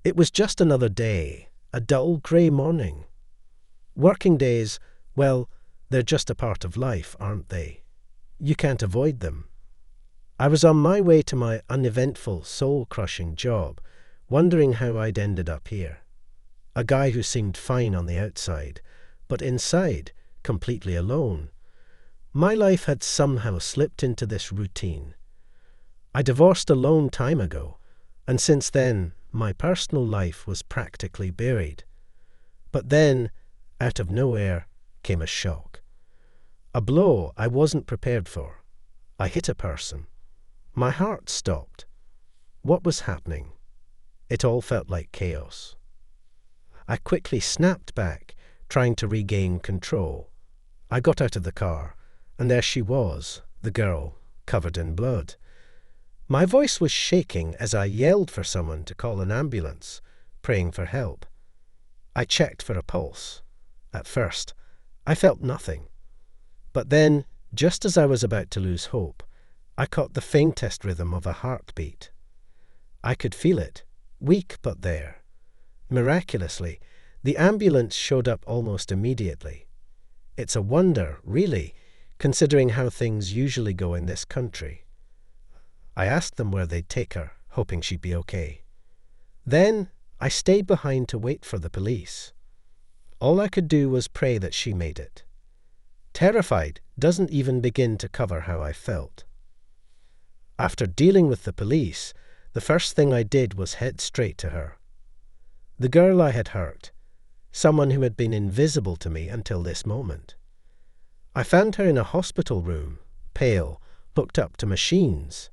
It was just another day, a dull grey morning. Working days, well, they're just a part of life, aren't they? You can't avoid them. I was on my way to my uneventful, soul-crushing job, wondering how I'd ended up here. A guy who seemed fine on the outside, but inside, completely alone. My life had somehow slipped into this routine. I divorced a long time ago, and since then, my personal life was practically buried. But then, out of nowhere, came a shock. A blow I wasn't prepared for. I hit a person. My heart stopped. What was happening? It all felt like chaos. I quickly snapped back, trying to regain control. I got out of the car, and there she was, the girl, covered in blood. My voice was shaking as I yelled for someone to call an ambulance, praying for help. I checked for a pulse. At first, I felt nothing. But then, just as I was about to lose hope, I caught the faintest rhythm of a heartbeat. I could feel it, weak but there. Miraculously, the ambulance showed up almost immediately. It's a wonder, really, considering how things usually go in this country. I asked them where they'd take her, hoping she'd be okay. Then, I stayed behind to wait for the police. All I could do was pray that she made it. Terrified doesn't even begin to cover how I felt. After dealing with the police, the first thing I did was head straight to her. The girl I had hurt, someone who had been invisible to me until this moment. I found her in a hospital room, pale, hooked up to machines.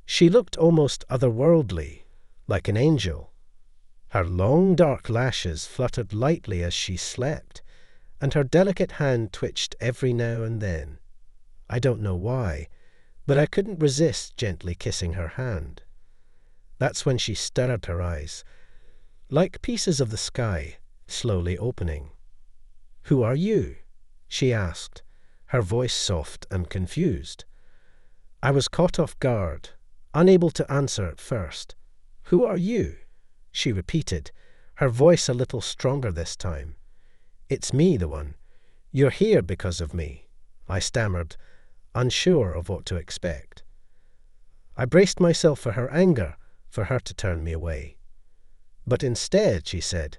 She looked almost otherworldly, like an angel. Her long dark lashes fluttered lightly as she slept, and her delicate hand twitched every now and then. I don't know why, but I couldn't resist gently kissing her hand. That's when she stirred her eyes, like pieces of the sky, slowly opening. "Who are you?" she asked, her voice soft and confused. I was caught off guard, unable to answer at first. "Who are you?" she repeated, her voice a little stronger this time. "It's me, the one. You're here because of me," I stammered, unsure of what to expect. I braced myself for her anger, for her to turn me away. But instead, she said,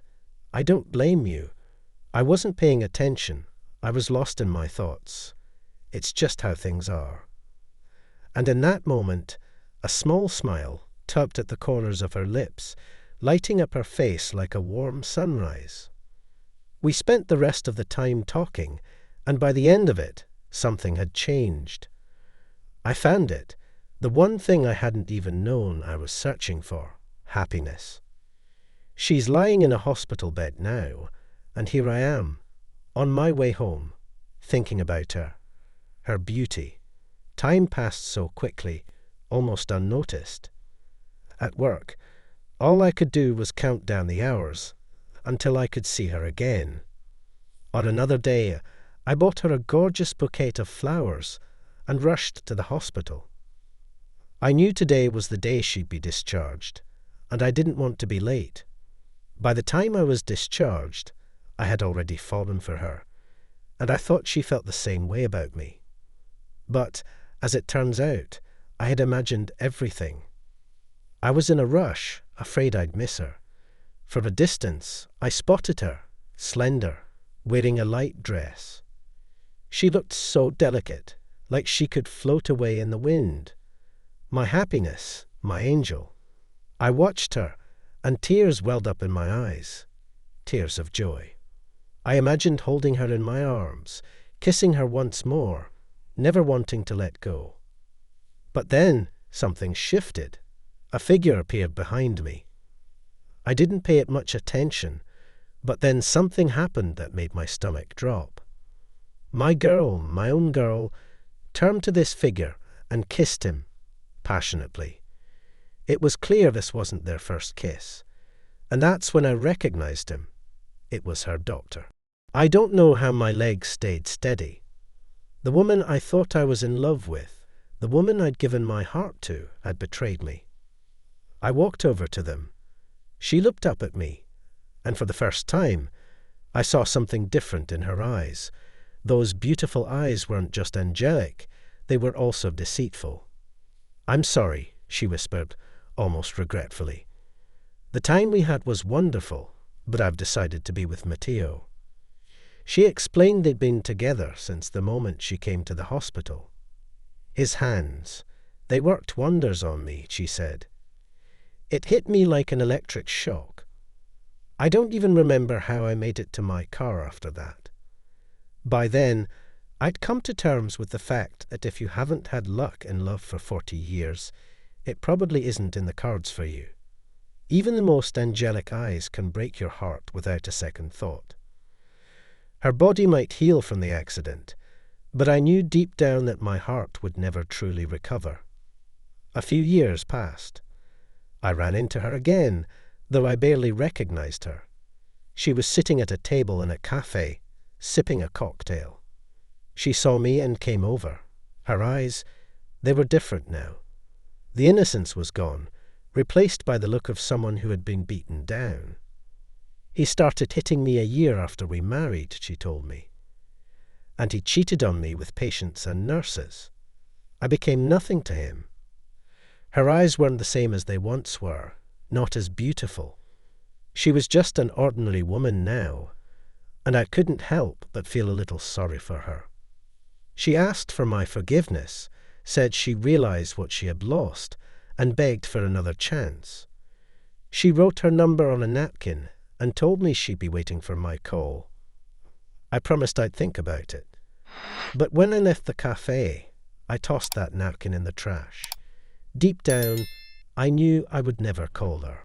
"I don't blame you. I wasn't paying attention. I was lost in my thoughts. It's just how things are." And in that moment, a small smile tugged at the corners of her lips, lighting up her face like a warm sunrise. We spent the rest of the time talking, and by the end of it, something had changed. I found it, the one thing I hadn't even known I was searching for, happiness. She's lying in a hospital bed now, and here I am, on my way home, thinking about her, her beauty. Time passed so quickly, almost unnoticed. At work, all I could do was count down the hours until I could see her again. On another day, I bought her a gorgeous bouquet of flowers and rushed to the hospital. I knew today was the day she'd be discharged, and I didn't want to be late. By the time I was discharged, I had already fallen for her, and I thought she felt the same way about me. But, as it turns out, I had imagined everything. I was in a rush, afraid I'd miss her. From a distance, I spotted her, slender, wearing a light dress. She looked so delicate, like she could float away in the wind. My happiness, my angel. I watched her, and tears welled up in my eyes, tears of joy. I imagined holding her in my arms, kissing her once more, never wanting to let go. But then something shifted. A figure appeared behind me. I didn't pay it much attention, but then something happened that made my stomach drop. My girl, my own girl, turned to this figure and kissed him, passionately. It was clear this wasn't their first kiss, and that's when I recognized him. It was her doctor. I don't know how my legs stayed steady. The woman I thought I was in love with, the woman I'd given my heart to, had betrayed me. I walked over to them. She looked up at me, and for the first time, I saw something different in her eyes. Those beautiful eyes weren't just angelic, they were also deceitful. "I'm sorry," she whispered, almost regretfully. "The time we had was wonderful, but I've decided to be with Matteo." She explained they'd been together since the moment she came to the hospital. His hands, they worked wonders on me, she said. It hit me like an electric shock. I don't even remember how I made it to my car after that. By then, I'd come to terms with the fact that if you haven't had luck in love for 40 years, it probably isn't in the cards for you. Even the most angelic eyes can break your heart without a second thought. Her body might heal from the accident, but I knew deep down that my heart would never truly recover. A few years passed. I ran into her again, though I barely recognized her. She was sitting at a table in a cafe, sipping a cocktail. She saw me and came over. Her eyes, they were different now. The innocence was gone, replaced by the look of someone who had been beaten down. "He started hitting me a year after we married," she told me. "And he cheated on me with patients and nurses. I became nothing to him." Her eyes weren't the same as they once were, not as beautiful. She was just an ordinary woman now, and I couldn't help but feel a little sorry for her. She asked for my forgiveness, said she realized what she had lost, and begged for another chance. She wrote her number on a napkin and told me she'd be waiting for my call. I promised I'd think about it. But when I left the cafe, I tossed that napkin in the trash. Deep down, I knew I would never call her.